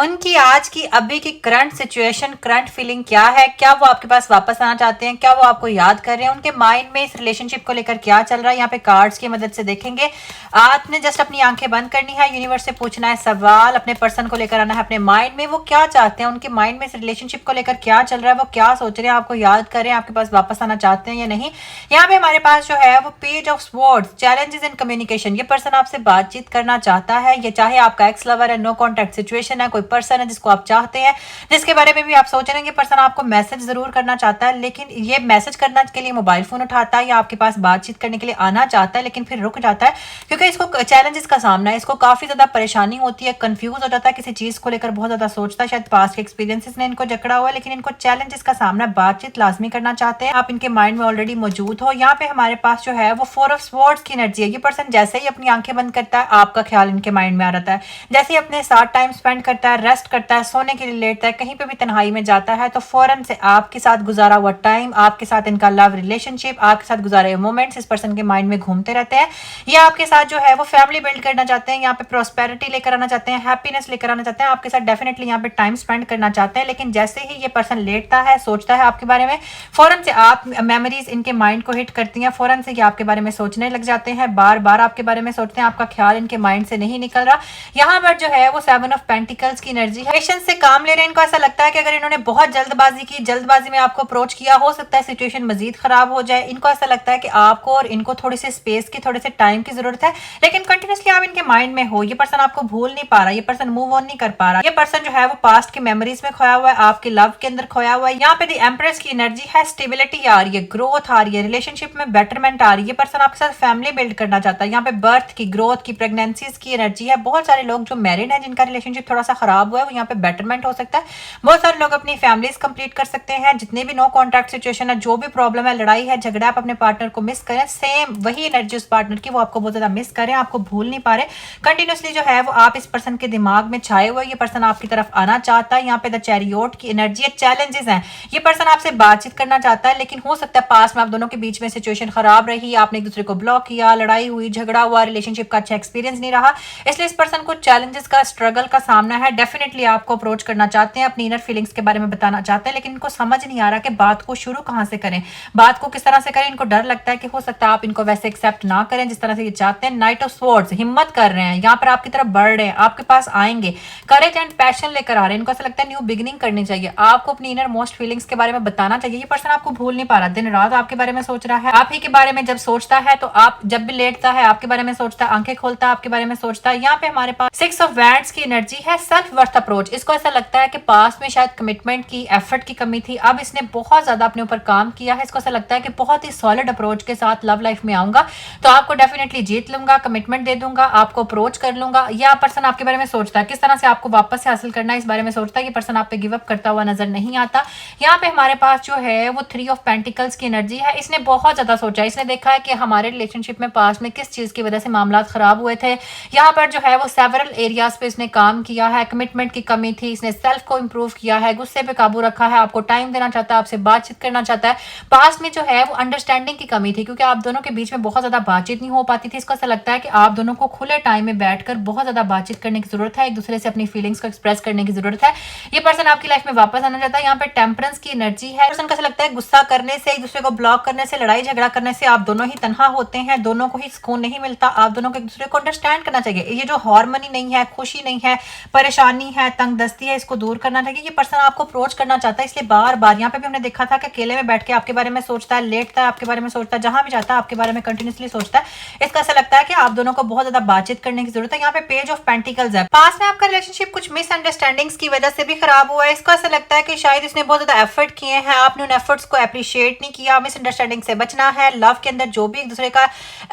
उनकी आज की अभी की करंट सिचुएशन, करंट फीलिंग क्या है? क्या वो आपके पास वापस आना चाहते हैं? क्या वो आपको याद कर रहे हैं? उनके माइंड में इस रिलेशनशिप को लेकर क्या चल रहा है? यहाँ पे कार्ड्स की मदद से देखेंगे। आपने जस्ट अपनी आंखें बंद करनी है, यूनिवर्स से पूछना है सवाल, अपने पर्सन को लेकर आना है अपने माइंड में। वो क्या चाहते हैं? उनके माइंड में इस रिलेशनशिप को लेकर क्या चल रहा है? वो क्या सोच रहे हैं? आपको याद कर रहे हैं? आपके पास वापस आना चाहते हैं या नहीं? यहाँ पे हमारे पास जो है वो page of swords, challenges in communication. ये पर्सन आपसे बातचीत करना चाहता है। ये चाहे आपका एक्स लवर है, नो कॉन्टेक्ट सिचुएशन है, कोई पर्सन है जिसको आप चाहते हैं, जिसके बारे में भी आप सोच रहे हैं, ये पर्सन आपको मैसेज जरूर करना चाहता है, लेकिन ये मैसेज करने के लिए मोबाइल फोन उठाता है या आपके पास बातचीत करने के लिए आना चाहता है, लेकिन फिर रुक जाता है क्योंकि इसको चैलेंजेस का सामना है। इसको काफी ज्यादा परेशानी होती है, कंफ्यूज हो जाता है, किसी चीज को लेकर बहुत ज्यादा सोचता है। शायद पास्ट के एक्सपीरियंसेस ने इनको जकड़ा हुआ है, लेकिन इनको चैलेंजेस का सामना, बातचीत लाजमी करना चाहते हैं। आप इनके माइंड में ऑलरेडी मौजूद हो। यहाँ पे हमारे पास जो है वो फोर ऑफ स्वॉर्ड्स की एनर्जी है। ये पर्सन जैसे ही अपनी आंखें बंद करता है, आपका ख्याल इनके माइंड में आ रहा है। जैसे ही अपने साथ टाइम स्पेंड करता है, रेस्ट करता है, सोने के लिए लेटता है, कहीं पे भी तन्हाई में जाता है, तो फौरन से आपके साथ गुजारा हुआ टाइम, आपके साथ इनका लव रिलेशनशिप, आपके साथ गुजारे हुए मोमेंट्स इस पर्सन के माइंड में घूमते रहते हैं। ये आपके साथ जो है वो फैमिली बिल्ड करना चाहते हैं, यहाँ पे प्रोस्पेरिटी लेकर आना चाहते हैं, हैप्पीनेस लेकर आना चाहते हैं, आपके साथ डेफिनेटली यहाँ पे टाइम स्पेंड करना चाहते हैं। लेकिन जैसे ही ये पर्सन लेटता है, सोचता है आपके बारे में, फौरन से आप मेमोरीज इनके माइंड को हिट करती हैं, फौरन से ये आपके बारे में सोचने लग जाते हैं, बार बार आपके बारे में सोचते हैं, आपका ख्याल इनके माइंड से नहीं निकल रहा। यहाँ पर जो है वो 7 ऑफ पेंटिकल्स की एनर्जी है। पेशेंस से काम ले रहे हैं। इनको ऐसा लगता है कि अगर इन्होंने बहुत जल्दबाजी की, जल्दबाजी में आपको अप्रोच किया, हो सकता है सिचुएशन मजीद खराब हो जाए। इनको ऐसा लगता है कि आपको और इनको थोड़ी सी स्पेस की, थोड़े से टाइम की जरूरत है, लेकिन कंटिन्यूसली आप इनके माइंड में हो। ये पर्सन आपको भूल नहीं पा रहा, ये पर्सन मूव ऑन नहीं कर पा रहा। ये पर्सन जो है वो पास्ट की मेमोरीज में खोया हुआ है, आपके लव के अंदर खोया हुआ है। यहाँ पे द एम्प्रेस की एनर्जी है, स्टेबिलिटी आ रही है, ग्रोथ आ रही है, रिलेशनशिप में बेटरमेंट आ रही है। ये पर्सन आपके साथ फैमिली बिल्ड करना चाहता है। यहाँ पे बर्थ की, ग्रोथ की, प्रेगनेंसीज की एनर्जी है। बहुत सारे लोग जो मैरिड हैं, जिनका रिलेशनशिप थोड़ा सा खराब हुआ है, वो यहाँ पे बेटरमेंट हो सकता है। बहुत सारे लोग अपनी फैमिलीज कंप्लीट कर सकते हैं। जितने भी नो कॉन्टैक्ट सिचुएशन है, जो भी प्रॉब्लम है, लड़ाई है, झगड़ा, आप अपने पार्टनर को मिस करें, सेम वही एनर्जी उस पार्टनर की, वो आपको बहुत ज्यादा मिस करें, आपको भूल नहीं पा रहे कंटिन्यूसली। जो है वो आप इस पर्सन के दिमाग में छाए हुए, ये पर्सन आपकी तरफ आना चाहता है। यहाँ पे द चैरियोट की एनर्जी है, चैलेंजेस हैं। ये पर्सन आपसे बातचीत करना चाहता है, लेकिन हो सकता है पास में आप दोनों के बीच में सिचुएशन खराब रही, आपने एक दूसरे को ब्लॉक किया, लड़ाई हुई, झगड़ा हुआ, रिलेशनशिप का अच्छा एक्सपीरियंस नहीं रहा, इसलिए इस पर्सन को चैलेंजेस का, स्ट्रगल का सामना है। डेफिनेटली आपको अप्रोच करना चाहते हैं, अपनी इनर फीलिंग्स के बारे में बताना चाहते हैं, लेकिन इनको समझ नहीं आ रहा कि बात को शुरू कहां से करें, बात को किस तरह से करें। इनको डर लगता है कि हो सकता है आप इनको वैसे एक्सेप्ट ना करें जिस तरह से ये चाहते हैं। नाइट ऑफ स्वॉर्ड्स, हिम्मत कर रहे हैं, यहाँ पर आपकी तरफ बढ़ रहे हैं, आपके पास आएंगे, करेज एंड पैशन लेकर आ रहे हैं। इनको ऐसा लगता है न्यू बिगिनिंग करनी चाहिए, आपको अपनी इनर मोस्ट फीलिंग्स के बारे में बताना चाहिए। ये पर्सन आपको भूल नहीं पा रहा, दिन रात आपके बारे में सोच रहा है। आप ही के बारे में जब सोचता है तो आप जब भी लेटता है आपके बारे में सोचता है, आंखें खोलता है आपके बारे में सोचता है। यहाँ पे हमारे पास 6 ऑफ वैंड्स की एनर्जी है, सेल्फ वर्थ अप्रोच। इसको ऐसा लगता है कि पास में शायद कमिटमेंट की, एफर्ट की कमी थी, अब इसने बहुत ज्यादा अपने ऊपर काम किया है। इसको ऐसा लगता है कि बहुत ही सॉलिड अप्रोच के साथ लव लाइफ में आऊंगा तो आपको डेफिनेटली जीत लूंगा, कमिटमेंट दे दूंगा, आपको अप्रोच कर लूंगा। यह पर्सन आपके बारे में सोचता है, किस तरह से आपको वापस से हासिल करना है इस बारे में सोचता है। ये पर्सन आप पे गिव अप करता हुआ नजर नहीं आता। यहाँ पे हमारे पास जो है वो 3 ऑफ पेंटिकल्स की एनर्जी है। इसने बहुत ज्यादा सोचा, इसने देखा है कि हमारे रिलेशनशिप में पास में किस चीज की वजह से मामला खराब हुए थे। यहाँ पर जो है वो सेवरल एरियाज पे इसने काम किया है, कमिटमेंट की कमी थी, इसने सेल्फ को इंप्रूव किया है, गुस्से पे काबू रखा है, आपको टाइम देना चाहता है, आपसे बातचीत करना चाहता है। पास्ट में जो है वो अंडरस्टैंडिंग की कमी थी, क्योंकि आप दोनों के बीच में बहुत ज्यादा बातचीत नहीं हो पाती थी। इसको ऐसा लगता है कि आप दोनों को खुले टाइम में बैठकर बहुत ज्यादा बातचीत करने की जरूरत है, एक दूसरे से अपनी फीलिंग्स को एक्सप्रेस करने की जरूरत है। ये पर्सन आपकी लाइफ में वापस आना चाहता है। यहाँ पे टेम्परेंस की एनर्जी है। पर्सन को ऐसा लगता है गुस्सा करने से, एक दूसरे को ब्लॉक करने से, लड़ाई झगड़ा करने से आप दोनों ही तनहा होते हैं, दोनों को ही सुकून नहीं मिलता। आप दोनों को एक दूसरे को अंडरस्टैंड करना चाहिए। ये जो हार्मनी नहीं है, खुशी नहीं है, परेशानी है, तंगदस्ती है, इसको दूर करना चाहिए। ये पर्सन आपको अप्रोच करना चाहता है, इसलिए बार बार यहाँ पे भी हमने देखा था कि अकेले में बैठ के आपके बारे में सोचता है, लेटता है आपके बारे में सोचता है, जहां भी जाता है आपके बारे में कंटिन्यूसली सोचता है। इसका ऐसा लगता है कि आप दोनों को बहुत ज्यादा बातचीत करने की जरूरत है। यहाँ पे पेज ऑफ पेंटिकल्स है। पास में आपका रिलेशनशिप कुछ मिसअंडरस्टैंडिंग्स की वजह से भी खराब हुआ है। इसको ऐसा लगता है कि शायद इसने बहुत ज्यादा एफर्ट किए हैं, आपने उन एफर्ट्स को अप्रिशिएट नहीं किया। मिसअंडरस्टैंडिंग से बचना है। लव के अंदर जो भी एक दूसरे का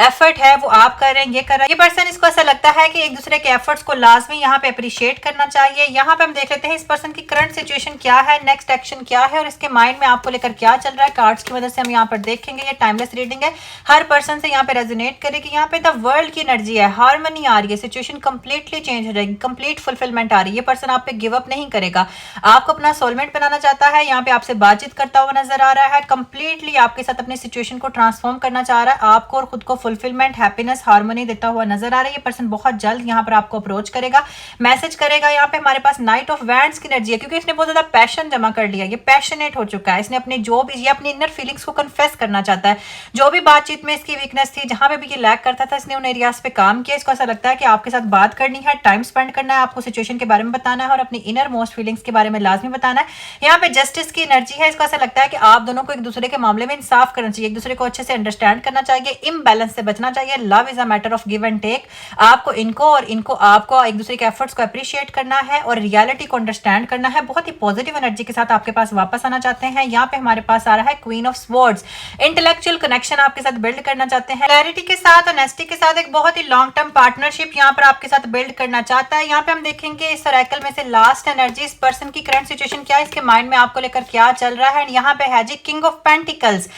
एफर्ट है वो आप कर रहे हैं, ये कर रहा है। ये पर्सन, इसको ऐसा लगता है कि एक दूसरे के एफर्ट्स को लाजमी यहाँ पे अप्रिशिएट करना चाहिए। यहाँ पे हम देख लेते हैं इस पर्सन की करंट सिचुएशन क्या है, नेक्स्ट एक्शन क्या है और इसके माइंड में आपको लेकर क्या चल रहा है। कार्ड्स की मदद से हम यहाँ पर देखेंगे। ये टाइमलेस रीडिंग है, हर पर्सन से यहाँ पे रेजोनेट करेगी। यहाँ पे द वर्ल्ड की एनर्जी है, हार्मनी आ रही है, सिचुएशन कंप्लीटली चेंज हो जाएगी, कंप्लीट फुलफिलमेंट आ रही है। ये पर्सन आप पे गिव अप नहीं करेगा, आपको अपना सोलमेट बनाना चाहता है। यहाँ पे आपसे बातचीत करता हुआ नजर आ रहा है, कंप्लीटली आपके साथ अपनी सिचुएशन को ट्रांसफॉर्म करना चाह रहा है, आपको और खुद को फुलफिलमेंट, हैप्पीनेस, हार्मनी देता हुआ नजर आ रहा है। ये पर्सन बहुत जल्द यहाँ पर आपको अप्रोच करेगा, मैसेज करेगा यहाँ पे हमारे पास नाइट ऑफ वैंड्स की एनर्जी है, क्योंकि इसने बहुत ज्यादा पैशन जमा कर लिया, ये पैशनेट हो चुका है, इसने अपनी जो भी ये अपनी इनर फीलिंग्स को कन्फेस करना चाहता है। जो भी बातचीत में इसकी वीकनेस थी, जहां पे भी ये लैक करता था, इसने उन एरियाज पे काम किया। इसको ऐसा लगता है कि आपके साथ बात करनी है, टाइम स्पेंड करना है, आपको सिचुएशन के बारे में बताना है और अपनी इनर मोस्ट फीलिंग्स के बारे में लाजमी बताना है। यहाँ पे जस्टिस की एनर्जी है, इसको ऐसा लगता है कि आप दोनों को एक दूसरे के मामले में इंसाफ करना चाहिए, एक दूसरे को अच्छे से अंडरस्टैंड करना चाहिए, इम्बैलेंस से बचना चाहिए। Love is a matter of give and take, आपको इनको और इनको आपको एक दूसरे के एफर्ट्स को अप्रिशिएट करना है और रियलिटी को अंडरस्टैंड करना है। बहुत ही पॉजिटिव एनर्जी के साथ आपके पास वापस आना चाहते हैं। यहाँ पे हमारे पास आ रहा है queen of swords, intellectual connection आपके साथ बिल्ड करना चाहते हैं, क्लैरिटी के साथ, ऑनेस्टी के साथ एक बहुत ही लॉन्ग टर्म पार्टनरशिप यहाँ पर आपके साथ बिल्ड करना चाहता है। यहाँ पे हम देखेंगे इस सर्कल में से लास्ट एनर्जी, इस पर्सन की करंट सिचुएशन क्या है, इसके माइंड में आपको लेकर क्या चल रहा है। यहाँ पे है जी king of pentacles,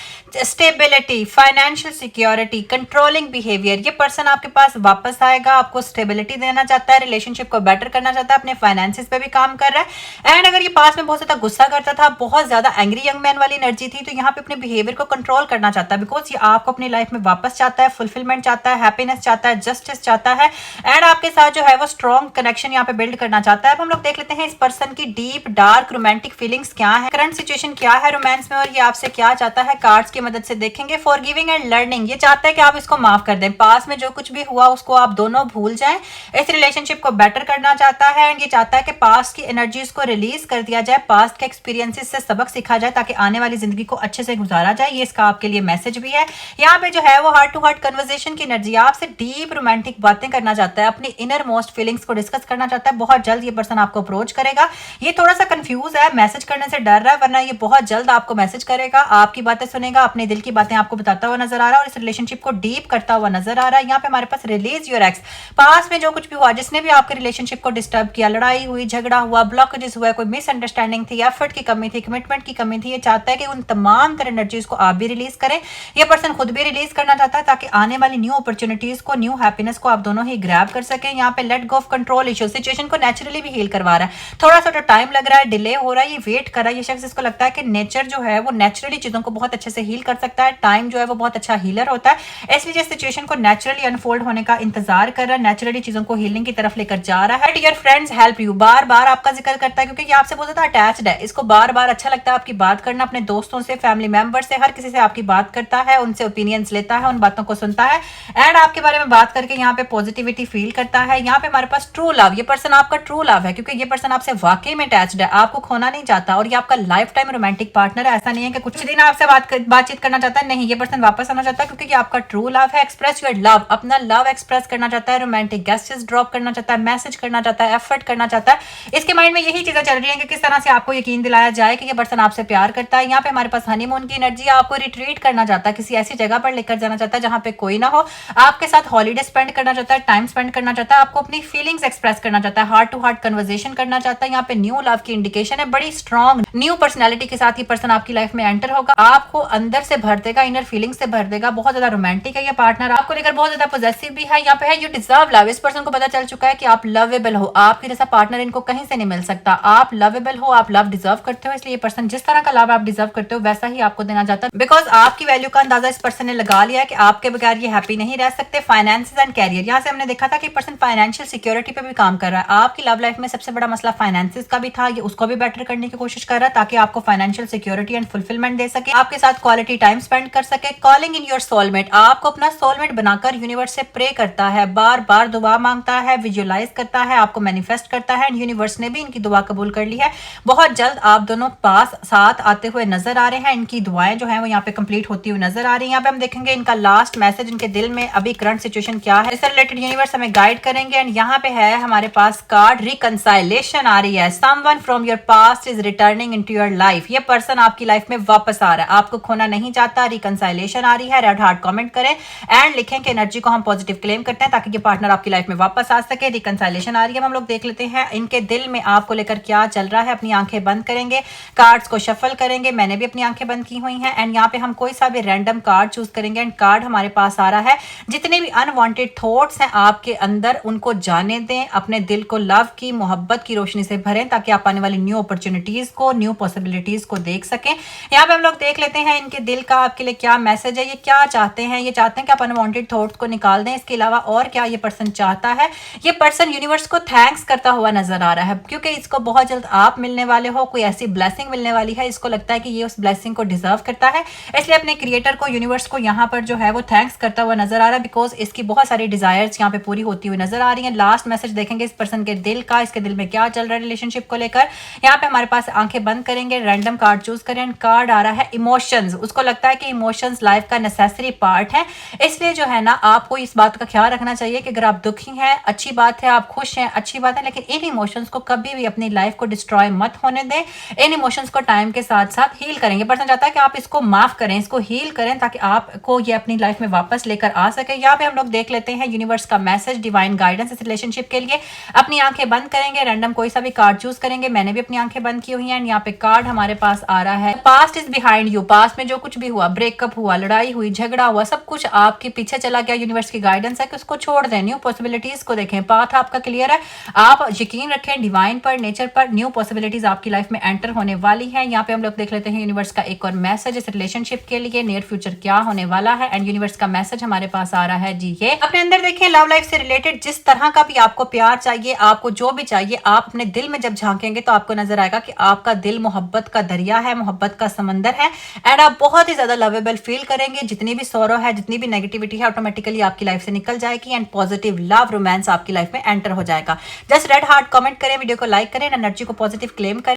stability, financial security, controlling behaviour. ये पर्सन आपके पास वापस आएगा, आपको स्टेबिलिटी देना चाहता है, रिलेशनशिप को बेटर करना चाहता है, अपने फाइनेंसिस पे भी काम कर रहा है। एंड अगर ये पास में बहुत ज्यादा गुस्सा करता था, बहुत ज्यादा एंग्री यंग मैन वाली एनर्जी थी, तो यहाँ पे अपने बिहेवियर को कंट्रोल करना चाहता है, बिकॉज ये आपको अपनी लाइफ में वापस चाहता है, फुलफिलमेंट चाहता है, हैप्पीनेस चाहता है, जस्टिस चाहता है एंड आपके साथ जो है वो स्ट्रॉन्ग कनेक्शन यहाँ पे बिल्ड करना चाहता है। अब हम लोग देख लेते हैं इस पर्सन की डीप डार्क रोमांटिक फीलिंग्स क्या है, करंट सिचुएशन क्या है रोमांस में और ये आपसे क्या चाहता है। कार्ड्स की मदद से देखेंगे। फॉरगिविंग एंड लर्निंग, ये चाहता है कि आप इसको माफ कर दें, पास में जो कुछ भी हुआ उसको आप दोनों भूल जाएं, इस रिलेशनशिप को बेटर करना चाहता है एंड ये चाहता है कि पास्ट की एनर्जीज को रिलीज कर दिया जाए, पास्ट के एक्सपीरियंसेस से सबक सीखा जाए ताकि आने वाली जिंदगी को अच्छे से गुजारा जाए। ये इसका आपके लिए मैसेज भी है। यहाँ पे जो है वो हार्ट टू हार्ट कन्वर्सेशन की एनर्जी, आपसे डीप रोमांटिक बातें करना चाहता है, अपनी इनर मोस्ट फीलिंग्स को डिस्कस करना चाहता है। बहुत जल्द ये पर्सन आपको अप्रोच करेगा। ये थोड़ा सा कंफ्यूज है, मैसेज करने से डर रहा है, वरना ये बहुत जल्द आपको मैसेज करेगा, आपकी बातें सुनेगा, अपने दिल की बातें आपको बताता हुआ नजर आ रहा है और इस रिलेशनशिप को डीप करता हुआ नजर आ रहा है। यहाँ पे हमारे पास रिलीज योर एक्स, पास में जो कुछ भी हुआ, जिसने भी आपके रिलेशनशिप को डिस्टर्ब किया, लड़ाई हुई, झगड़ा हुआ, ब्लॉकेजेस हुआ, कोई मिसअंडरस्टैंडिंग थी, एफर्ट की कमी थी, कमिटमेंट की कमी थी, ये चाहता है कि उन तमाम तरह एनर्जीज को आप भी रिलीज करें। ये पर्सन खुद भी रिलीज करना चाहता है ताकि आने वाली न्यू अपॉर्चुनिटीज को, न्यू हैप्पीनेस को आप दोनों ही ग्रैब कर सकें। यहाँ पे let go of control issue, situation को नेचुरली भी हील करवा रहा है। थोड़ा सा टाइम लग रहा है, डिले हो रहा है, ये वेट कर रहा है। ये शख्स, इसको लगता है कि नेचर जो है वो नेचुरली चीजों को बहुत अच्छे से हील कर सकता है, टाइम जो है वो बहुत अच्छा हीलर होता है, इसलिए सिचुएशन को नेचुरली अनफोल्ड होने का इंतजार कर रहा है, नेचुरली चीजों को हीलिंग की तरफ लेकर जा रहा है। डियर फ्रेंड्स हेल्प यू, बार बार आपका जिक्र करता है क्योंकि ये आपसे बहुत ज्यादा अटैच्ड है, इसको बार बार अच्छा लगता है आपकी बात करना, अपने दोस्तों से, फैमिली मेंबर से, हर किसी से आपकी बात करता है, उनसे ओपिनियंस लेता है, उन बातों को सुनता है एंड आपके बारे में बात करके यहाँ पे पॉजिटिविटी फील करता है। यहाँ पे हमारे पास ट्रू लव, ये पर्सन आपका ट्रू लव है क्योंकि ये पर्सन आपसे वाकई में अटैच्ड है, आपको खोना नहीं चाहता और ये आपका लाइफ टाइम रोमांटिक पार्टनर है। ऐसा नहीं है कि कुछ दिन आपसे बातचीत करना चाहता है, नहीं, ये पर्सन वापस आना चाहता है क्योंकि ये आपका ट्रू लव है। एक्सप्रेस योर लव, अपना लव एक्सप्रेस करना चाहता है, रोमांटिक गेस्चर्स ड्रॉप करना चाहता है, मैसेज करना चाहता है, एफर्ट करना चाहता है। इसके माइंड में यही चीजें चल रही हैं कि किस तरह से आपको यकीन दिलाया जाए कि ये पर्सन आपसे प्यार करता है। यहाँ पे हमारे पास हनीमून की एनर्जी, आपको रिट्रीट करना चाहता है, किसी ऐसी जगह पर लेकर जाना चाहता है जहां पे कोई ना हो, आपके साथ हॉलीडे स्पेंड करना चाहता है, टाइम स्पेंड करना चाहता है, आपको अपनी फीलिंग्स एक्सप्रेस करना चाहता है, हार्ट टू हार्ट कन्वर्सेशन करना चाहता है। यहाँ पे न्यू लव की इंडिकेशन है, बड़ी स्ट्रॉन्ग न्यू पर्सनैलिटी के साथ ये पर्सन आपकी लाइफ में एंटर होगा, आपको अंदर से भर देगा, इनर फीलिंग से भर देगा। बहुत ज्यादा रोमांटिक है ये पार्टनर, आपको लेकर बहुत ज्यादा पॉजेसिव भी है। यहाँ पे है यू डिजर्व लव, इस पर्सन को पता चल चुका है कि आप लवेबल हो, आपके जैसा पार्टनर इनको कहीं से नहीं मिल सकता, आप लवेबल हो, आप लव डिजर्व करते हो, इसलिए ये पर्सन जिस तरह का लव आप डिजर्व करते हो वैसा ही आपको देना चाहता है, बिकॉज आपकी वैल्यू का अंदाजा इस पर्सन ने लगा लिया है कि आपके बगैर ये हैप्पी नहीं रह सकते। फाइनेंसेस एंड कैरियर, यहाँ से हमने देखा था कि पर्सन फाइनेंशियल सिक्योरिटी पे भी काम कर रहा है। आपकी लव लाइफ में सबसे बड़ा मसला फाइनेंसेस का भी था, ये उसको भी बेटर करने की कोशिश कर रहा है ताकि आपको फाइनेंशियल सिक्योरिटी एंड फुलफिलमेंट दे सके, आपके साथ क्वालिटी टाइम स्पेंड कर सके। कॉलिंग इन योर सोलमेट, आपको अपना सोलमेट बनाकर यूनिवर्स से प्रे करता है, बार बार दुआ मांगता है, विजुअलाइज करता है, आपको मैनिफेस्ट करता है एंड यूनिवर्स ने भी इनकी दुआ कबूल कर ली है। बहुत जल्द आप दोनों पास साथ आते हुए नजर आ रहे हैं, इनकी दुआएं जो है वो यहाँ पे कंप्लीट होती हुई नजर आ रही है। यहाँ पे हम देखेंगे इनका लास्ट मैसेज, इनके दिल में अभी करंट सिचुएशन क्या है, इससे रिलेटेड यूनिवर्स हमें गाइड करेंगे। एंड यहाँ पे है हमारे पास कार्ड रिकंसाइलेशन आ रही है, someone from your past is returning into your life, ये पर्सन आपकी लाइफ में वापस आ रहा है, आपको खोना नहीं चाहता। रिकंसाइलेशन आ रही है, रेड हार्ट कमेंट करें एंड लिखें कि एनर्जी को हम पॉजिटिव क्लेम करते हैं ताकि ये पार्टनर आपकी लाइफ में वापस आ सके। रिकंसाइलेशन आ रही है, हम लोग देख लेते हैं इनके दिल में आपको लेकर क्या चल रहा है। अपनी आंखें बंद करेंगे, कार्ड्स को शफल करेंगे, मैंने भी अपनी आंखें बंद की हुई हैं एंड यहाँ पे हम कोई सा भी रैंडम कार्ड चूज करेंगे एंड कार्ड हमारे पास आ रहा है, जितने भी अनवांटेड थॉट्स हैं आपके अंदर उनको जाने दें, अपने दिल को लव की, मोहब्बत की रोशनी से भरें ताकि आप आने वाली न्यू अपॉर्चुनिटीज को, न्यू पॉसिबिलिटीज को देख सकें। यहाँ पे हम लोग देख लेते हैं इनके दिल का आपके लिए क्या मैसेज है, ये क्या चाहते हैं। ये चाहते हैं कि आप अनवांटेड थॉट्स को निकाल दें, इसके अलावा और क्या ये पर्सन चाहता है। ये पर्सन यूनिवर्स को थैंक्स थैंक्स करता हुआ नजर आ रहा है, क्योंकि इसको बहुत जल्द आप मिलने वाले हो, कोई ऐसी ब्लेसिंग मिलने वाली है, इसको लगता है कि ये उस ब्लेसिंग को डिजर्व करता है, इसलिए अपने क्रिएटर को, यूनिवर्स को यहाँ पर जो है वो थैंक्स करता हुआ नजर आ रहा है, बिकॉज इसकी बहुत सारी डिजायर्स यहाँ पे पूरी होती हुई नजर आ रही है। लास्ट मैसेज देखेंगे इस पर्सन के दिल का, इसके दिल में क्या चल रहा है रिलेशनशिप को लेकर। यहाँ पे हमारे पास आंखें बंद करेंगे, रैंडम कार्ड चूज करें, कार्ड आ रहा है इमोशंस। उसको लगता है कि इमोशंस लाइफ का नेसेसरी पार्ट है, इसलिए जो है ना आपको इस बात का ख्याल रखना चाहिए कि अगर आप दुखी हैं, अच्छी बात है, आप खुश हैं, अच्छी बात है, लेकिन इन इमोशंस को कभी भी अपनी लाइफ को डिस्ट्रॉय मत होने दें। इन इमोशंस को टाइम के साथ साथ हील करेंगे। पर्सन चाहता है कि आप इसको माफ करें, इसको हील करें, ताकि आपको ये अपनी लाइफ में वापस लेकर आ सके। यहाँ पे हम लोग देख लेते हैं यूनिवर्स का मैसेज, डिवाइन गाइडेंस इस रिलेशनशिप के लिए। अपनी आंखें बंद करेंगे, रैंडम कोई सा भी कार्ड चूज करेंगे। मैंने भी अपनी आंखें बंद की हुई हैं। यहाँ पे कार्ड हमारे पास आ रहा है past is behind you. Past में जो कुछ भी हुआ, ब्रेकअप हुआ, लड़ाई हुई, झगड़ा हुआ, सब कुछ आपके पीछे चला गया। यूनिवर्स की गाइडेंस है कि उसको छोड़ दें, न्यू पॉसिबिलिटीज को देखें। पाथ आपका क्लियर है, आप यकीन रखें डिवाइन पर, नेचर पर। न्यू पॉसिबिलिटीज आपकी लाइफ में एंटर होने वाली है। यहाँ पे हम लोग देख लेते हैं यूनिवर्स का एक और मैसेज इस रिलेशनशिप के लिए, नियर फ्यूचर क्या होने वाला है। एंड यूनिवर्स का मैसेज हमारे पास आ रहा है जी, ये अपने अंदर देखें, लव लाइफ से रिलेटेड जिस तरह का भी आपको प्यार चाहिए, आपको जो भी चाहिए, आप अपने दिल में जब झांकेंगे तो आपको नजर आएगा कि आपका दिल मोहब्बत का दरिया है, मोहब्बत का समंदर है। एंड आप बहुत ही ज्यादा लवेबल फील करेंगे। जितनी भी सौरो है, जितनी भी नेगेटिविटी है, ऑटोमेटिकली आपकी लाइफ से निकल जाएगी एंड पॉजिटिव लव रोमांस आपकी लाइफ में एंटर हो जाएगा। जस्ट रेड हार्ट कमेंट करें, वीडियो को लाइक करें, एनर्जी को पॉजिटिव क्लेम करें।